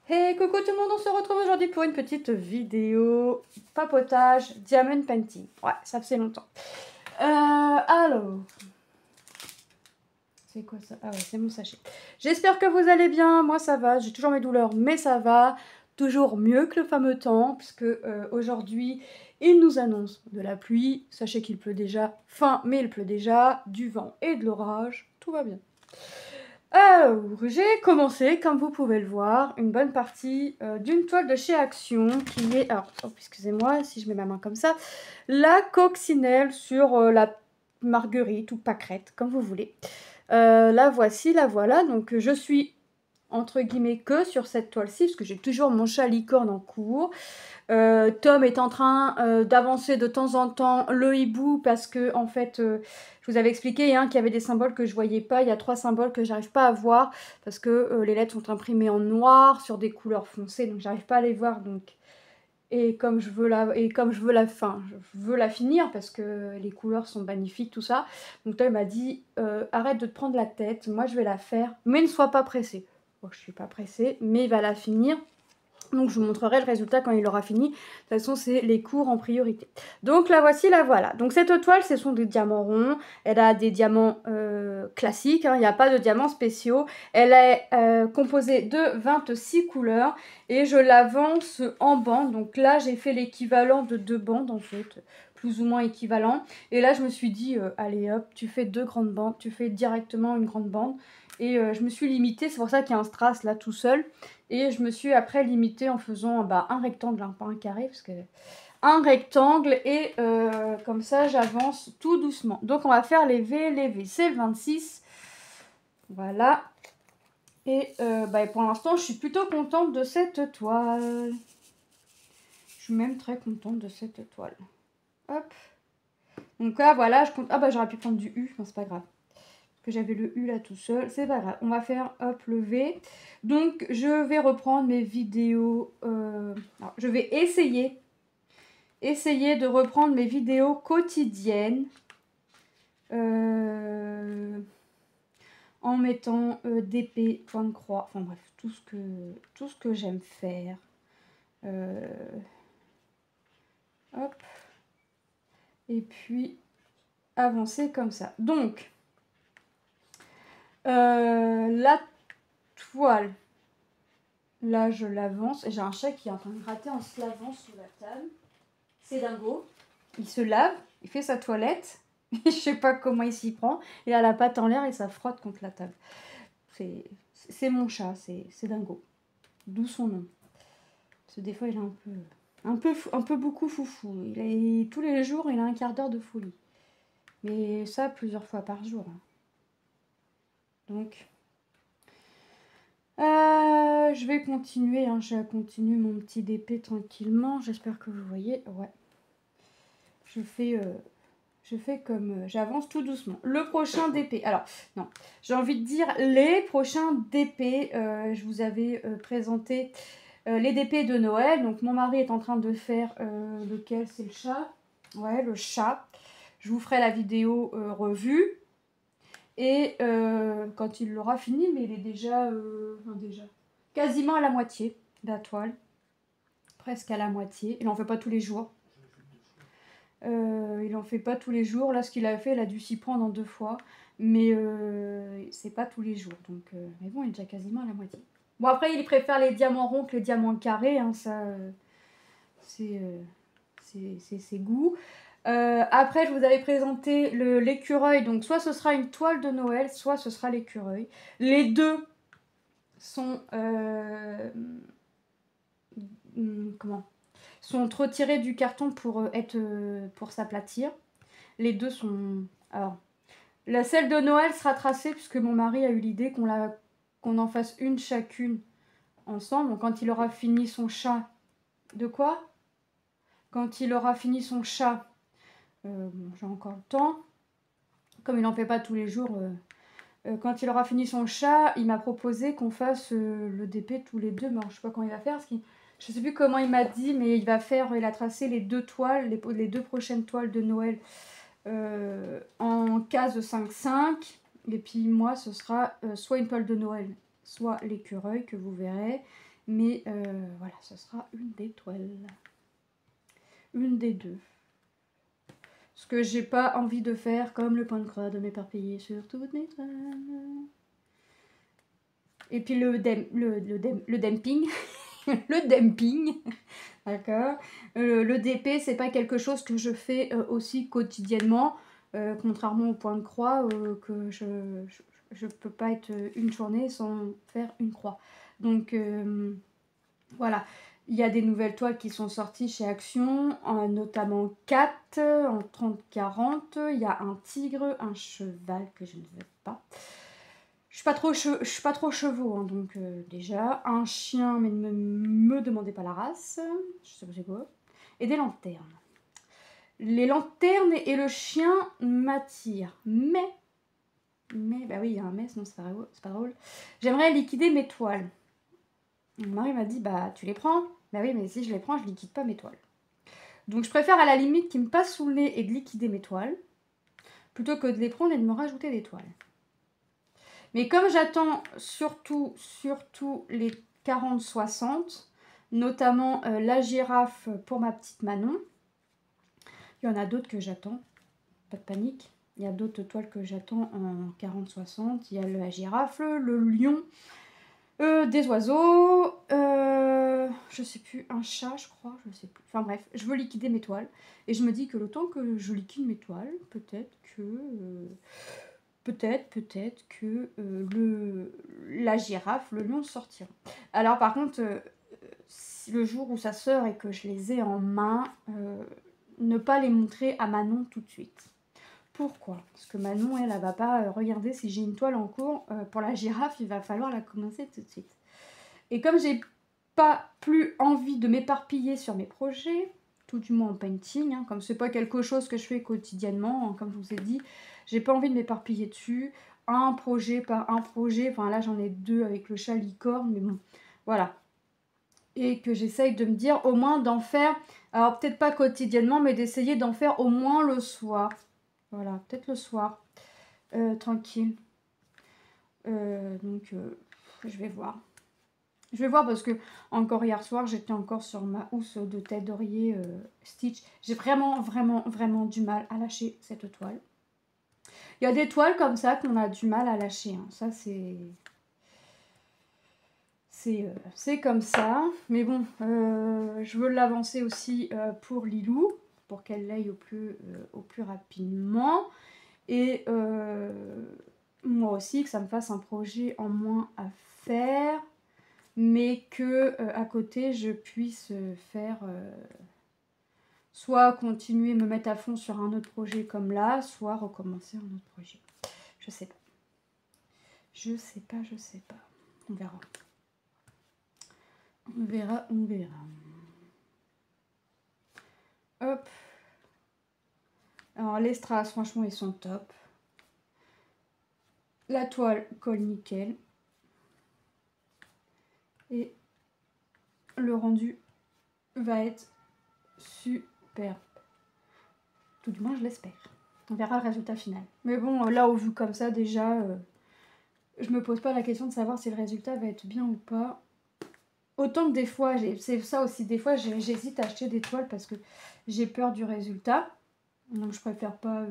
Hey coucou tout le monde, on se retrouve aujourd'hui pour une petite vidéo papotage diamond painting. Ouais, ça faisait longtemps. Alors, c'est quoi ça? Ah ouais, c'est mon sachet. J'espère que vous allez bien, moi ça va, j'ai toujours mes douleurs, mais ça va. Toujours mieux que le fameux temps, puisque aujourd'hui, il nous annonce de la pluie. Sachez qu'il pleut déjà, mais il pleut déjà, du vent et de l'orage, tout va bien. Alors, j'ai commencé, comme vous pouvez le voir, une bonne partie d'une toile de chez Action qui est, alors, excusez-moi si je mets ma main comme ça, la coccinelle sur la marguerite ou pâquerette, comme vous voulez. La voici, la voilà, donc je suis entre guillemets que sur cette toile-ci, parce que j'ai toujours mon chat licorne en cours. Tom est en train d'avancer de temps en temps le hibou parce que en fait je vous avais expliqué qu'il y avait des symboles que je voyais pas. Il y a 3 symboles que j'arrive pas à voir parce que les lettres sont imprimées en noir sur des couleurs foncées, donc j'arrive pas à les voir. Donc comme je veux je veux la finir parce que les couleurs sont magnifiques, tout ça. Donc Tom m'a dit arrête de te prendre la tête, moi je vais la faire, mais ne sois pas pressé. Bon, je suis pas pressée, mais il va la finir. Donc je vous montrerai le résultat quand il aura fini. De toute façon, c'est les cours en priorité. Donc la voici, la voilà. Donc cette toile, ce sont des diamants ronds. Elle a des diamants classiques, il n'y a pas de diamants spéciaux. Elle est composée de 26 couleurs et je l'avance en bandes. Donc là, j'ai fait l'équivalent de 2 bandes en fait, plus ou moins équivalent. Et là, je me suis dit, allez hop, tu fais 2 grandes bandes, tu fais directement une grande bande. Et je me suis limitée, c'est pour ça qu'il y a un strass là tout seul. Et je me suis après limitée en faisant un rectangle, pas un carré, parce que un rectangle, et comme ça j'avance tout doucement. Donc on va faire les V, c'est le 26. Voilà. Et pour l'instant je suis plutôt contente de cette toile. Je suis même très contente de cette toile. Hop. Donc là voilà, je compte. Ah j'aurais pu prendre du U, mais c'est pas grave. Que j'avais le U là tout seul, c'est pas grave, on va faire hop le V. Donc je vais reprendre mes vidéos, alors, je vais essayer de reprendre mes vidéos quotidiennes en mettant d'épée, point de croix, enfin bref, tout ce que j'aime faire. Hop, et puis avancer comme ça. Donc la toile, là, je l'avance. J'ai un chat qui est en train de gratter en se lavant sous la table. C'est dingo. Il se lave, il fait sa toilette. Je sais pas comment il s'y prend. Il a la patte en l'air et ça frotte contre la table. C'est mon chat, c'est dingo. D'où son nom. Parce que des fois, il est un peu beaucoup foufou. Tous les jours, il a un quart d'heure de folie. Mais ça, plusieurs fois par jour. Donc... je vais continuer, je continue mon petit DP tranquillement. J'espère que vous voyez. Ouais. Je fais comme... j'avance tout doucement. Le prochain DP. Alors, non. J'ai envie de dire les prochains DP. Je vous avais présenté les DP de Noël. Donc, mon mari est en train de faire... lequel? C'est le chat. Ouais, le chat. Je vous ferai la vidéo revue. Et quand il l'aura fini, mais il est déjà quasiment à la moitié de la toile. Presque à la moitié. Il n'en fait pas tous les jours. Il n'en fait pas tous les jours. Là, ce qu'il a fait, il a dû s'y prendre en 2 fois. Mais c'est pas tous les jours. Donc, mais bon, il est déjà quasiment à la moitié. Bon, après, il préfère les diamants ronds que les diamants carrés. Ça, c'est ses goûts. Après, je vous avais présenté l'écureuil. Donc, soit ce sera une toile de Noël, soit ce sera l'écureuil. Les deux sont... sont retirés du carton pour s'aplatir. Les deux sont... Alors, la celle de Noël sera tracée puisque mon mari a eu l'idée qu'on en fasse une chacune ensemble. Donc, quand il aura fini son chat... De quoi? Quand il aura fini son chat... j'ai encore le temps. Comme il n'en fait pas tous les jours... quand il aura fini son chat, il m'a proposé qu'on fasse le DP tous les deux. Mais alors, je sais pas quand il va faire. Je sais plus comment il m'a dit, mais il a tracé les 2 toiles, les 2 prochaines toiles de Noël en case 5-5. Et puis moi, ce sera soit une toile de Noël, soit l'écureuil que vous verrez. Mais voilà, ce sera une des toiles. Une des deux. Ce que j'ai pas envie de faire, comme le point de croix, de m'éparpiller sur toutes mes toiles. Et puis le dumping. Le dumping. D'accord. Le DP, c'est pas quelque chose que je fais aussi quotidiennement. Contrairement au point de croix, que je peux pas être une journée sans faire une croix. Donc voilà. Il y a des nouvelles toiles qui sont sorties chez Action, notamment 4 en 30-40. Il y a un tigre, un cheval que je ne veux pas. Je suis pas trop chevaux, hein, donc déjà. Un chien, mais ne me demandez pas la race. Je sais pas c'est quoi. Et des lanternes. Les lanternes et le chien m'attirent. Mais, bah oui, il y a un mais, sinon c'est pas drôle. J'aimerais liquider mes toiles. Mon mari m'a dit, bah tu les prends. Bah oui, mais si je les prends, je liquide pas mes toiles. Donc je préfère à la limite qu'ils me passent sous le nez et de liquider mes toiles, plutôt que de les prendre et de me rajouter des toiles. Mais comme j'attends surtout les 40-60, notamment la girafe pour ma petite Manon, il y en a d'autres que j'attends, pas de panique. Il y a d'autres toiles que j'attends en 40-60. Il y a la girafe, le lion, des oiseaux, je sais plus, un chat je crois, je sais plus. Enfin bref, je veux liquider mes toiles. Et je me dis que le temps que je liquide mes toiles, peut-être que la girafe, le lion sortiront. Alors par contre, le jour où ça sort et que je les ai en main, ne pas les montrer à Manon tout de suite. Pourquoi? Parce que Manon, elle va pas regarder si j'ai une toile en cours. Pour la girafe, il va falloir la commencer tout de suite. Et comme j'ai pas plus envie de m'éparpiller sur mes projets, tout du moins en painting, hein, comme c'est pas quelque chose que je fais quotidiennement, hein, comme je vous ai dit, j'ai pas envie de m'éparpiller dessus, un projet par un projet, enfin là j'en ai 2 avec le chat licorne, mais bon, voilà. Et que j'essaye de me dire au moins d'en faire, alors peut-être pas quotidiennement, mais d'essayer d'en faire au moins le soir. Voilà, peut-être le soir, tranquille. Donc je vais voir. Je vais voir parce que encore hier soir, j'étais encore sur ma housse de tête d'oreiller Stitch. J'ai vraiment du mal à lâcher cette toile. Il y a des toiles comme ça qu'on a du mal à lâcher. Hein. Ça, c'est comme ça. Mais bon, je veux l'avancer aussi pour Lilou, pour qu'elle l'aille au plus rapidement. Et moi aussi, que ça me fasse un projet en moins à faire. Mais que à côté je puisse faire soit continuer me mettre à fond sur un autre projet comme là, soit recommencer un autre projet. Je sais pas. Je sais pas. On verra. On verra. Hop. Alors les strass, franchement, ils sont top. La toile colle nickel. Et le rendu va être superbe. Tout du moins, je l'espère. On verra le résultat final. Mais bon, là, au vu comme ça, déjà, je me pose pas la question de savoir si le résultat va être bien ou pas. Autant que des fois, c'est ça aussi, des fois, j'hésite à acheter des toiles parce que j'ai peur du résultat. Donc, je préfère pas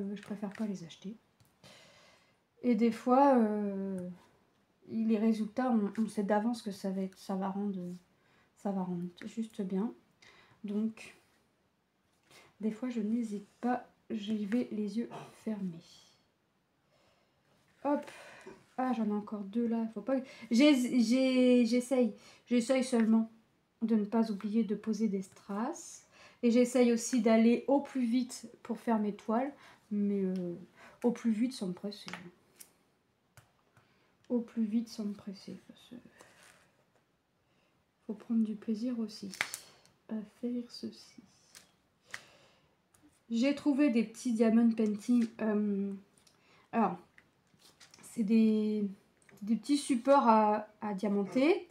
les acheter. Et des fois, les résultats, on sait d'avance que ça va rendre juste bien. Donc, des fois, je n'hésite pas. J'y vais les yeux fermés. Hop. Ah, j'en ai encore 2 là. Faut pas. J'essaye seulement de ne pas oublier de poser des strass. Et j'essaye aussi d'aller au plus vite pour faire mes toiles. Mais au plus vite sans me presser. Au plus vite sans me presser. Faut prendre du plaisir aussi à faire ceci. J'ai trouvé des petits diamond painting. Alors, c'est des petits supports à diamanter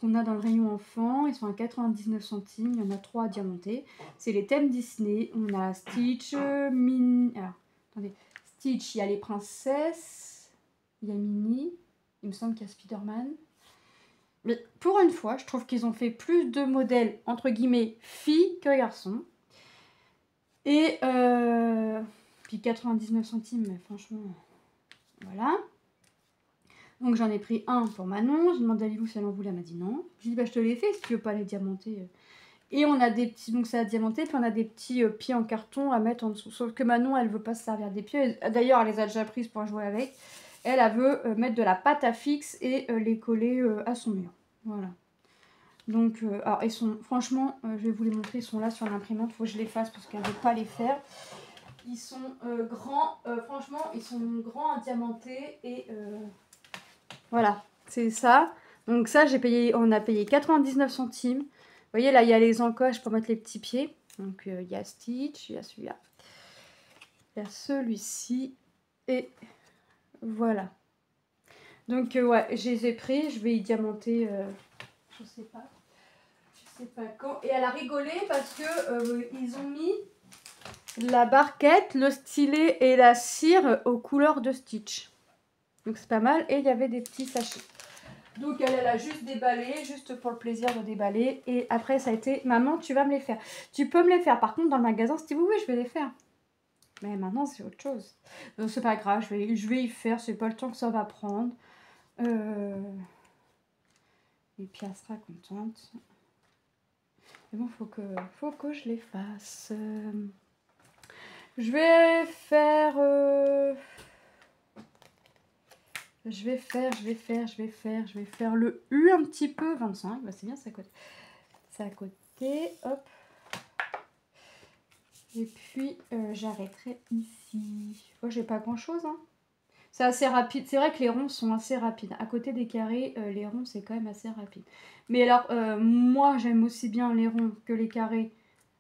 qu'on a dans le rayon enfant. Ils sont à 99 centimes. Il y en a 3 à diamanter. C'est les thèmes Disney. On a Stitch, Minnie. Alors, attendez. Stitch, il y a les princesses. Il y a Minnie. Il me semble qu'il y a Spider-Man. Mais pour une fois, je trouve qu'ils ont fait plus de modèles, entre guillemets, filles que garçons. Et puis 99 centimes, mais franchement, voilà. Donc j'en ai pris un pour Manon. J'ai demandé à Lilou si elle en voulait, elle m'a dit non. J'ai dit bah je te les fais si tu veux pas les diamanter. Et on a des petits, donc ça a diamanté, puis on a des petits pieds en carton à mettre en dessous. Sauf que Manon, elle veut pas se servir des pieds. D'ailleurs, elle les a déjà prises pour jouer avec. Elle veut mettre de la pâte à fixe et les coller à son mur. Voilà. Donc, alors ils sont, franchement, je vais vous les montrer, ils sont là sur l'imprimante. Faut que je les fasse parce qu'elle ne veut pas les faire. Ils sont grands, franchement, ils sont grands à diamanter et voilà, c'est ça. Donc ça, on a payé 99 centimes. Vous voyez, là, il y a les encoches pour mettre les petits pieds. Donc, il y a Stitch, il y a celui-là. Il y a celui-ci. Et voilà. Donc, ouais, je les ai pris. Je vais y diamanter, je sais pas. Je sais pas quand. Et elle a rigolé parce que ils ont mis la barquette, le stylet et la cire aux couleurs de Stitch. Donc, c'est pas mal. Et il y avait des petits sachets. Donc elle a juste déballé, juste pour le plaisir de déballer. Et après ça a été, maman tu vas me les faire. Tu peux me les faire. Par contre dans le magasin, c'était oui, je vais les faire. Mais maintenant c'est autre chose. Donc c'est pas grave, je vais y faire. C'est pas le temps que ça va prendre. Et puis elle sera contente. Mais bon, faut que je les fasse. Je vais faire... Je vais faire le U un petit peu. 25, bah c'est bien, c'est à côté. C'est à côté, hop. Et puis, j'arrêterai ici. Moi, j'ai pas grand-chose, hein. C'est assez rapide. C'est vrai que les ronds sont assez rapides. À côté des carrés, les ronds, c'est quand même assez rapide. Mais alors, moi, j'aime aussi bien les ronds que les carrés,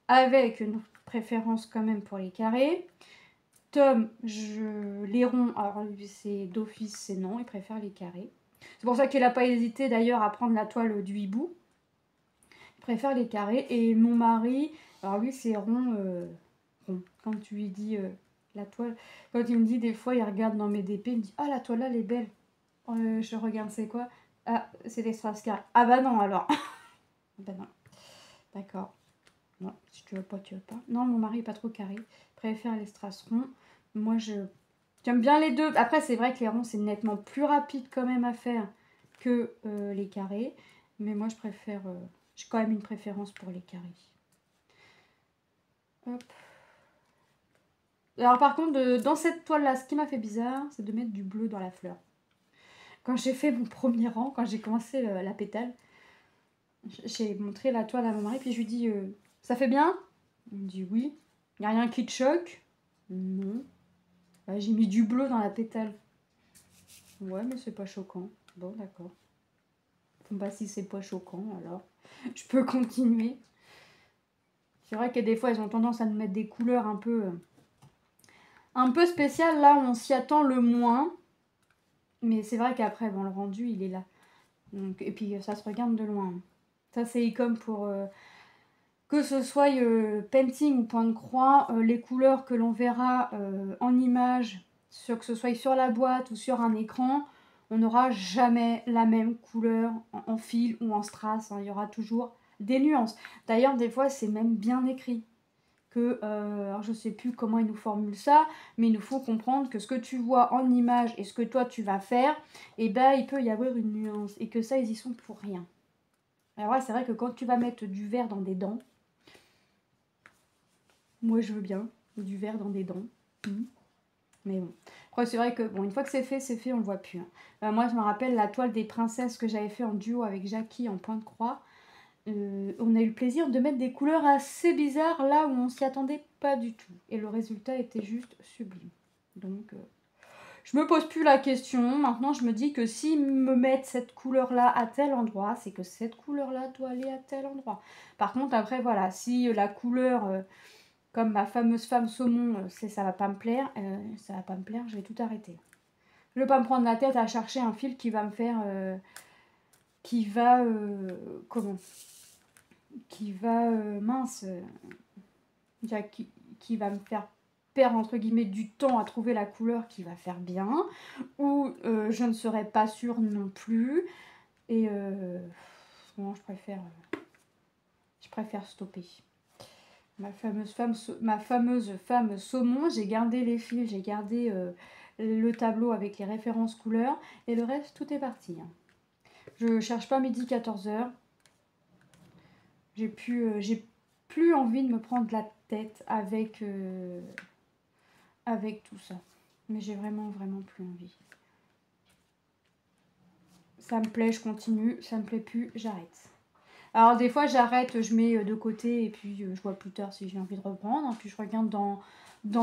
avec une préférence quand même pour les carrés. Tom, les ronds, alors c'est d'office, c'est non, il préfère les carrés. C'est pour ça qu'il n'a pas hésité d'ailleurs à prendre la toile du hibou. Il préfère les carrés. Et mon mari, alors lui, c'est rond, rond. Quand tu lui dis la toile, quand il me dit des fois, il regarde dans mes DP, il me dit ah, la toile là, elle est belle. Je regarde, c'est quoi? Ah, c'est des strass carrés. Ah bah non alors. Bah non. D'accord. Non, si tu veux pas, tu veux pas. Non, mon mari est pas trop carré. Il préfère les strass ronds. Moi, j'aime bien les deux. Après, c'est vrai que les ronds, c'est nettement plus rapide quand même à faire que les carrés. Mais moi, je préfère... j'ai quand même une préférence pour les carrés. Hop. Alors par contre, dans cette toile-là, ce qui m'a fait bizarre, c'est de mettre du bleu dans la fleur. Quand j'ai fait mon premier rang, quand j'ai commencé la pétale, j'ai montré la toile à mon mari, puis je lui dis ça fait bien? Il me dit oui. Il n'y a rien qui te choque? Non. Bah, j'ai mis du bleu dans la pétale. Ouais, mais c'est pas choquant. Bon, d'accord. Bah, si c'est pas choquant, alors je peux continuer. C'est vrai que des fois, elles ont tendance à nous mettre des couleurs un peu spéciales, là où on s'y attend le moins. Mais c'est vrai qu'après, bon, le rendu, il est là. Donc, et puis, ça se regarde de loin. Ça, c'est comme pour... que ce soit painting ou point de croix, les couleurs que l'on verra en image, que ce soit sur la boîte ou sur un écran, on n'aura jamais la même couleur en fil ou en strass. Hein. Il y aura toujours des nuances. D'ailleurs, des fois, c'est même bien écrit. Alors je ne sais plus comment ils nous formulent ça, mais il nous faut comprendre que ce que tu vois en image et ce que toi tu vas faire, eh ben, il peut y avoir une nuance. Et que ça, ils y sont pour rien. Alors là, c'est vrai que quand tu vas mettre du vert dans des dents, moi, je veux bien du vert dans des dents. Mais bon. Après, c'est vrai que, bon, une fois que c'est fait, on le voit plus. Hein. Moi, je me rappelle la toile des princesses que j'avais fait en duo avec Jackie en point de croix. On a eu le plaisir de mettre des couleurs assez bizarres là où on s'y attendait pas du tout. Et le résultat était juste sublime. Donc, je me pose plus la question. Maintenant, je me dis que s'ils me mettent cette couleur-là à tel endroit, c'est que cette couleur-là doit aller à tel endroit. Par contre, après, voilà, si la couleur... comme ma fameuse femme saumon, ça va pas me plaire, je vais tout arrêter. Je vais pas me prendre la tête à chercher un fil qui va me faire... qui va me faire perdre entre guillemets du temps à trouver la couleur qui va faire bien, ou je ne serai pas sûre non plus. Et non, je préfère stopper. Ma fameuse femme saumon, j'ai gardé les fils, j'ai gardé le tableau avec les références couleurs. Et le reste, tout est parti. Hein. Je cherche pas midi 14h. J'ai plus envie de me prendre la tête avec tout ça. Mais j'ai vraiment plus envie. Ça me plaît, je continue. Ça me plaît plus, j'arrête. Alors des fois j'arrête, je mets de côté et puis je vois plus tard si j'ai envie de reprendre. Puis je regarde dans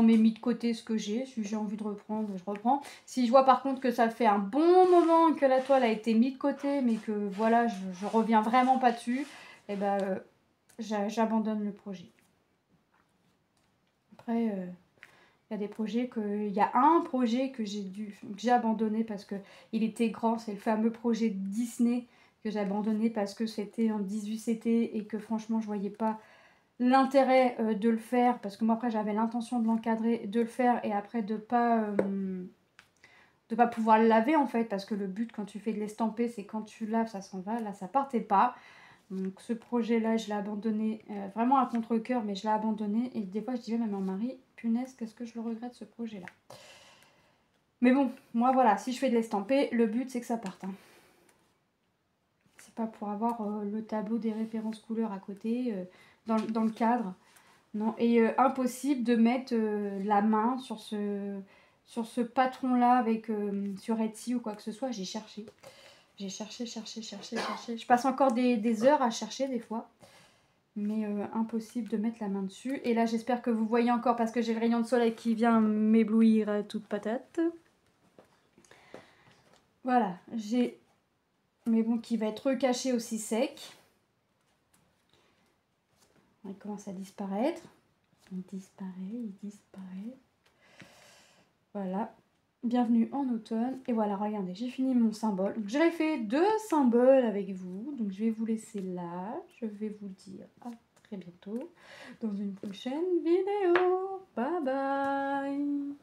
mes mis de côté ce que j'ai. Si j'ai envie de reprendre, je reprends. Si je vois par contre que ça fait un bon moment que la toile a été mise de côté, mais que voilà, je reviens vraiment pas dessus, et ben j'abandonne le projet. Après, il y a des projets il y a un projet que j'ai abandonné parce que il était grand, c'est le fameux projet Disney que j'ai abandonné parce que c'était en 18CT et que franchement je voyais pas l'intérêt de le faire parce que moi après j'avais l'intention de l'encadrer, de le faire et après de pas pouvoir le laver en fait parce que le but quand tu fais de l'estamper c'est quand tu laves ça s'en va, là ça partait pas. Donc ce projet-là, je l'ai abandonné vraiment à contre-cœur, mais je l'ai abandonné. Et des fois, je disais même à mon mari, punaise, qu'est-ce que je le regrette ce projet-là. Mais bon, moi voilà, si je fais de l'estamper, le but c'est que ça parte. Hein. C'est pas pour avoir le tableau des références couleurs à côté, dans le cadre. Non, et impossible de mettre la main sur ce patron-là avec sur Etsy ou quoi que ce soit. J'ai cherché. J'ai cherché. Je passe encore des heures à chercher des fois. Mais impossible de mettre la main dessus. Et là, j'espère que vous voyez encore parce que j'ai le rayon de soleil qui vient m'éblouir toute patate. Voilà, j'ai... Mais bon, qui va être recaché aussi sec. Il commence à disparaître. Il disparaît. Voilà. Bienvenue en automne. Et voilà, regardez, j'ai fini mon symbole. Donc, j'ai fait 2 symboles avec vous. Donc, je vais vous laisser là. Je vais vous dire à très bientôt dans une prochaine vidéo. Bye bye.